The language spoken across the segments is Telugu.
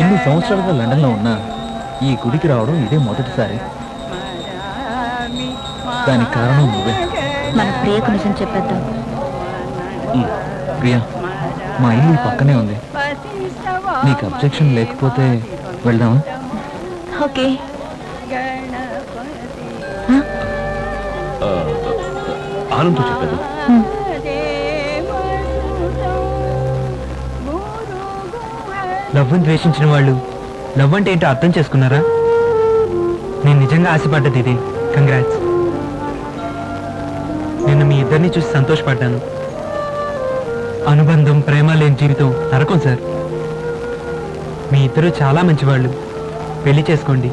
ఇన్ని సంవత్సరాలుగా లండన్లో ఉన్నా ఈ గుడికి రావడం ఇదే మొదటిసారి. దానికి కారణం నువ్వే. మన ప్రియకు నిజం చెప్పేద్దాం. ప్రియా, మా ఇల్లు పక్కనే ఉంది. నీకు అబ్జెక్షన్ లేకపోతే వెళ్దామా? ఓకే. ఆనంద్ చెప్పేది. లవ్ అని ద్వేషించిన వాళ్ళు లవ్ అంటే ఏంటో అర్థం చేసుకున్నారా? నేను నిజంగా ఆశపడ్డది ఇదే. కంగ్రాట్స్. నేను మీ ఇద్దరిని చూసి సంతోషపడ్డాను. అనుబంధం, ప్రేమ లేని జీవితం నరకం సార్. మీ ఇద్దరు చాలా మంచివాళ్ళు. పెళ్లి చేసుకోండి.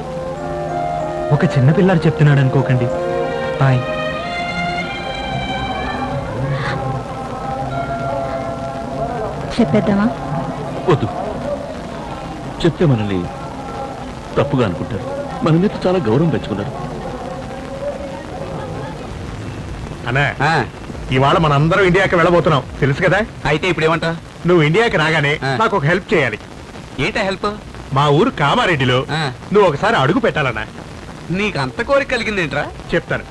ఒక చిన్న పిల్లాడు చెప్తున్నాడు అనుకోకండి. బాయ్. చెప్పేద్దామా? వద్దు. చెప్తే మనల్ని తప్పుగా అనుకుంటారు. మన మీద చాలా గౌరవం పెంచుకున్నారు. అన్నా, ఇవాళ మనందరం ఇండియాకి వెళ్ళబోతున్నాం, తెలుసు కదా? అయితే ఇప్పుడు ఏమంటా? నువ్వు ఇండియాకి రాగానే నాకు ఒక హెల్ప్ చేయాలి. ఏంటా హెల్ప్? మా ఊరు కామారెడ్డిలో నువ్వు ఒకసారి అడుగు పెట్టాలన్నా. నీకు అంత కోరిక కలిగింది ఏంట్రా? చెప్తాను.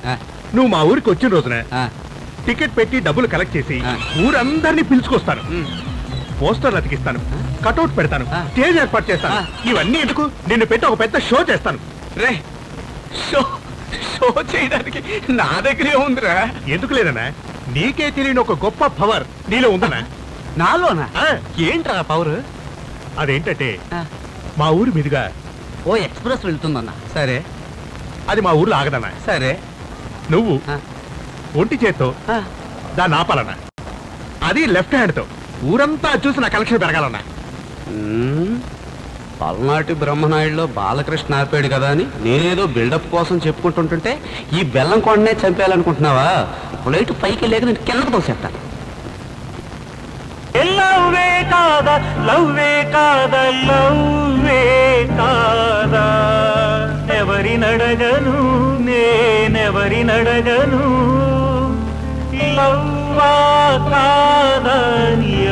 నువ్వు మా ఊరికి వచ్చిన రోజున టికెట్ పెట్టి డబ్బులు కలెక్ట్ చేసి ఊరందరినీ పిలుచుకొస్తాను. పోస్టర్లు అతికిస్తాను, కటౌట్ పెడతాను, స్టేజ్ ఏర్పాటు చేస్తాను. ఇవన్నీ ఎందుకు? నిన్ను పెట్టి ఒక పెద్ద షో చేస్తాను. రే, షో షో చేయడానికి నా దగ్గరే ఉందిరా. ఎందుకు లేదన్నా? నీకే తెలియని ఒక గొప్ప పవర్ నీలో ఉందన్నా. నాలోనా? ఏంట్రా పవర్? అదేంటంటే మా ఊరి మీదుగా ఓ ఎక్స్ప్రెస్ వెళ్తుందన్నా. సరే, అది మా ఊర్లో ఆగదన్నా. సరే, నువ్వు ఒంటి చేత్తో దాన్ని ఆపాలన్నా. అది లెఫ్ట్ హ్యాండ్ తో. ఊరంతా చూసి నా కలెక్షన్ పెరగాలన్నా. పల్నాటి బ్రహ్మనాయుడులో బాలకృష్ణ ఆపాడు కదా అని నేనేదో బిల్డప్ కోసం చెప్పుకుంటుంటుంటే ఈ బెల్లం కొండనే చంపేయాలనుకుంటున్నావా? ఫ్లైట్ పైకి లేక నేను కిందకు తోసేస్తాను. లవ్వే కాదా, లవ్వే కాదా, లవ్వే కాదా, ఎవరినడగను నేనెవరినడగను, లవ్వా కాదా.